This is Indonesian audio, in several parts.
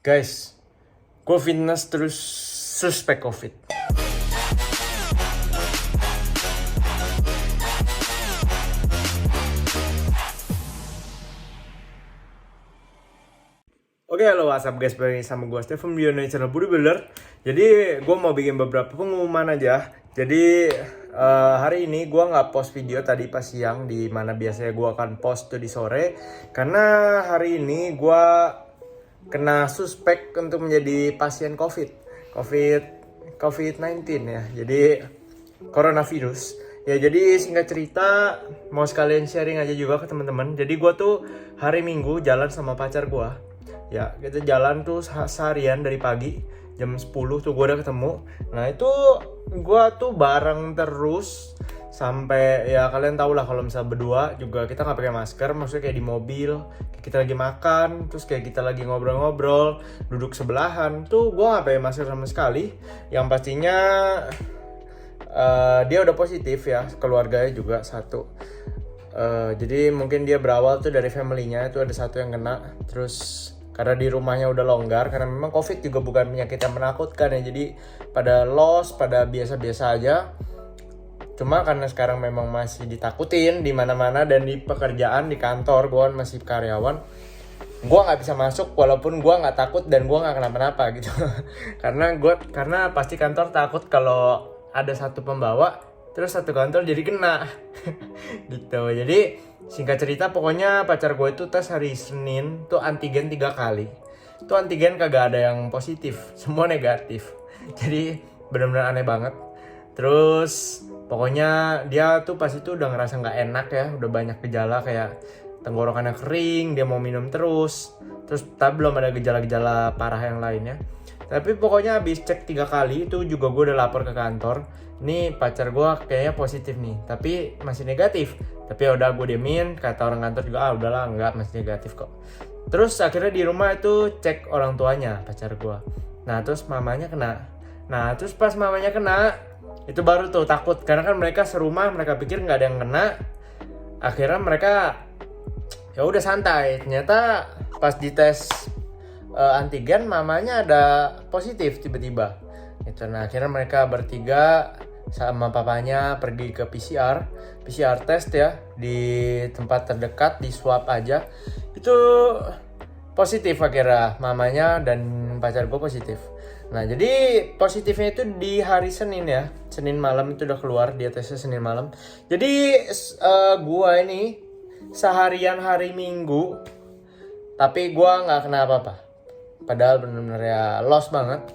Guys, gue fitness terus suspek COVID. Oke, halo WhatsApp guys, balik sama gue Stephen Biono channel Bodybuilder. Jadi gue mau bikin beberapa pengumuman aja. Jadi hari ini gue nggak post video tadi pas siang, di mana biasanya gue akan post tuh di sore. Karena hari ini gue kena suspek untuk menjadi pasien COVID-19 ya. Jadi coronavirus. Ya, jadi singkat cerita mau sekalian sharing aja juga ke teman-teman. Jadi gue tuh hari Minggu jalan sama pacar gue. Ya, kita jalan tuh seharian dari pagi jam 10 tuh gue udah ketemu. Nah, itu gue tuh bareng terus sampai, ya kalian tau lah kalau misalnya berdua juga kita nggak pakai masker, maksudnya kayak di mobil, kayak kita lagi makan, terus kayak kita lagi ngobrol-ngobrol, duduk sebelahan, tuh gue nggak pakai masker sama sekali. Yang pastinya dia udah positif ya, keluarganya juga satu. Jadi mungkin dia berawal tuh dari family-nya itu ada satu yang kena, terus karena di rumahnya udah longgar, karena memang COVID juga bukan penyakit yang menakutkan ya, jadi pada loss, pada biasa-biasa aja. Cuma karena sekarang memang masih ditakutin di mana-mana, dan di pekerjaan di kantor gue masih karyawan, gue nggak bisa masuk walaupun gue nggak takut dan gue nggak kenapa-napa gitu. karena pasti kantor takut kalau ada satu pembawa terus satu kantor jadi kena gitu. Jadi singkat cerita pokoknya pacar gue itu tes hari Senin tuh antigen 3 kali. Tuh antigen kagak ada yang positif, semua negatif. Jadi benar-benar aneh banget. Terus pokoknya dia tuh pas itu udah ngerasa nggak enak ya, udah banyak gejala kayak tenggorokannya kering, dia mau minum terus tapi belum ada gejala-gejala parah yang lainnya. Tapi pokoknya habis cek 3 kali itu juga gue udah lapor ke kantor. Nih pacar gue kayaknya positif nih, tapi masih negatif. Tapi ya udah gue diemin, kata orang kantor juga udahlah enggak, masih negatif kok. Terus akhirnya di rumah itu cek orang tuanya pacar gue. Nah terus mamanya kena. Nah terus pas mamanya kena, itu baru tuh takut, karena kan mereka serumah, mereka pikir nggak ada yang kena. Akhirnya mereka ya udah santai. Ternyata pas dites antigen mamanya ada positif tiba-tiba. Itu nah akhirnya mereka bertiga sama papanya pergi ke PCR test ya di tempat terdekat, di swab aja. Itu positif akhirnya mamanya dan pacar gue positif. Nah jadi positifnya itu di hari Senin ya, Senin malam itu udah keluar, dia tesnya Senin malam. Jadi gue ini seharian hari Minggu tapi gue nggak kena apa-apa, padahal bener-bener ya lost banget.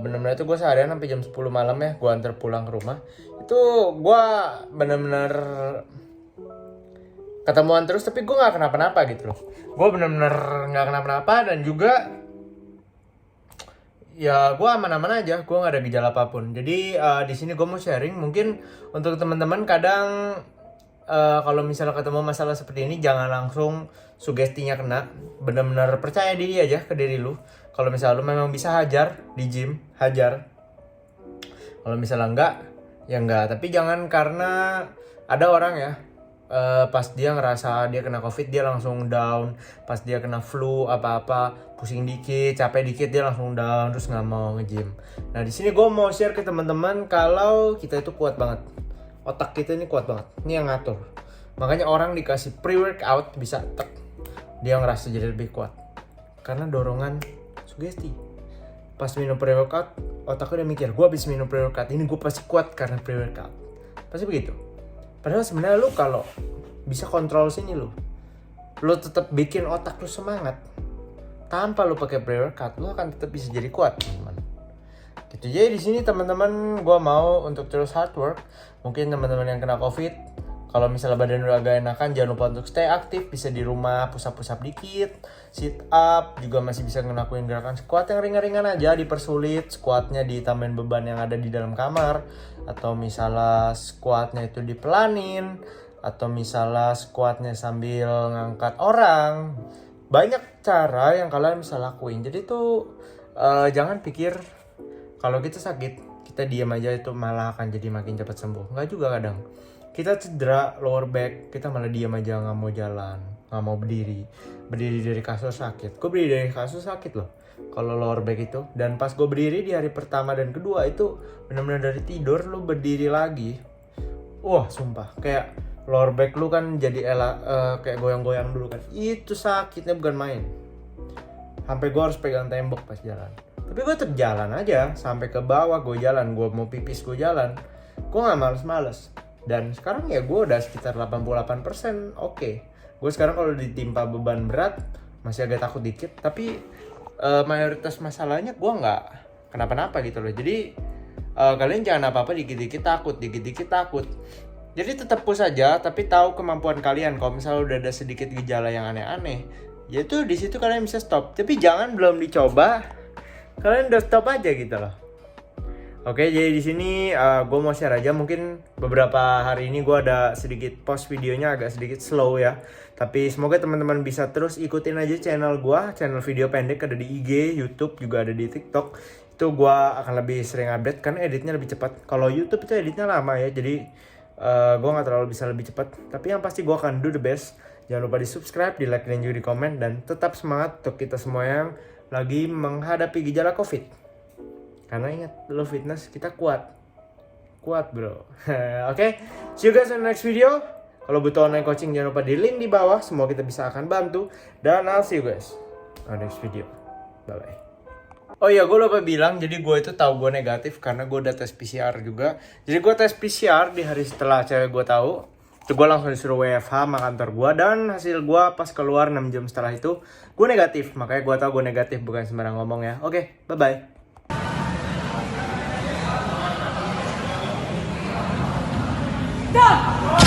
Bener-bener itu gue seharian sampai jam 10 malam ya, gue antar pulang ke rumah. Itu gue bener-bener ketemuan terus tapi gue nggak kenapa-napa gitu loh. Gue bener-bener nggak kenapa-napa, dan juga ya gue aman-aman aja, gue nggak ada gejala apapun. Jadi di sini gue mau sharing, mungkin untuk teman-teman kadang kalau misalnya ketemu masalah seperti ini jangan langsung sugestinya kena. Benar-benar percaya diri aja ke diri lu. Kalau misalnya lu memang bisa hajar di gym, hajar. Kalau misalnya enggak, ya enggak. Tapi jangan karena ada orang ya, pas dia ngerasa dia kena COVID dia langsung down. Pas dia kena flu apa-apa, pusing dikit, capek dikit dia langsung down, terus nggak mau nge-gym. Nah di sini gue mau share ke teman-teman kalau kita itu kuat banget. Otak kita ini kuat banget. Ini yang ngatur. Makanya orang dikasih pre-workout bisa dia ngerasa jadi lebih kuat. Karena dorongan sugesti. Pas minum pre-workout, otaknya udah mikir, gue habis minum pre-workout ini gue pasti kuat karena pre-workout. Pasti begitu. Padahal sebenarnya lu kalau bisa kontrol sini lu tetap bikin otak lu semangat. Tanpa lu pakai pre-workout, lu akan tetap bisa jadi kuat, teman-teman. Gitu. Jadi di sini teman-teman gue mau untuk terus hard work. Mungkin teman-teman yang kena COVID, kalau misalnya badan udah agak enakan, jangan lupa untuk stay aktif. Bisa di rumah push up dikit, sit up, juga masih bisa ngelakuin gerakan squat yang ringan-ringan aja, dipersulit squatnya, ditambahin beban yang ada di dalam kamar, atau misalnya squatnya itu dipelanin, atau misalnya squatnya sambil ngangkat orang. Banyak cara yang kalian bisa lakuin. Jadi tuh jangan pikir kalau kita sakit kita diam aja itu malah akan jadi makin cepat sembuh. Nggak juga kadang. Kita cedera lower back, kita malah diam aja nggak mau jalan. nggak mau berdiri dari kasur sakit. Gue berdiri dari kasur sakit loh kalau lower back itu. Dan pas gue berdiri di hari pertama dan kedua itu benar-benar dari tidur lu berdiri lagi, wah sumpah kayak lower back lu kan jadi kayak goyang-goyang dulu kan, itu sakitnya bukan main. Sampai gue harus pegang tembok pas jalan. Tapi gue tetap jalan aja sampai ke bawah. Gue jalan, gue mau pipis gue jalan, gue nggak males-males. Dan sekarang ya gue udah sekitar 88% oke. Gue sekarang kalau ditimpa beban berat masih agak takut dikit, tapi mayoritas masalahnya gue nggak kenapa-napa gitu loh. Jadi kalian jangan apa-apa dikit-dikit takut. Jadi tetap push aja, tapi tahu kemampuan kalian. Kalau misalnya udah ada sedikit gejala yang aneh-aneh, ya itu di situ kalian bisa stop. Tapi jangan belum dicoba kalian udah stop aja gitu loh. Oke, jadi di sini gue mau share aja. Mungkin beberapa hari ini gue ada sedikit post videonya agak sedikit slow ya. Tapi semoga teman-teman bisa terus ikutin aja channel gue. Channel video pendek ada di IG, YouTube, juga ada di TikTok. Itu gue akan lebih sering update karena editnya lebih cepat. Kalau YouTube itu editnya lama ya, jadi gue nggak terlalu bisa lebih cepat. Tapi yang pasti gue akan do the best. Jangan lupa di subscribe, di like, dan juga di komen. Dan tetap semangat untuk kita semua yang lagi menghadapi gejala COVID. Karena ingat, lo fitness kita kuat bro. Oke, see you guys in the next video. Kalau butuh online coaching jangan lupa di link di bawah. Semua kita bisa akan bantu. Dan I'll see you guys on next video. Bye bye. Oh iya, gue lupa bilang, jadi gue itu tahu gue negatif karena gue udah tes PCR juga. Jadi gue tes PCR di hari setelah cewek gue tahu. Itu gue langsung disuruh WFH sama kantor gue, dan hasil gue pas keluar 6 jam setelah itu gue negatif. Makanya gue tahu gue negatif, bukan sembarang ngomong ya. Oke, bye bye. Done!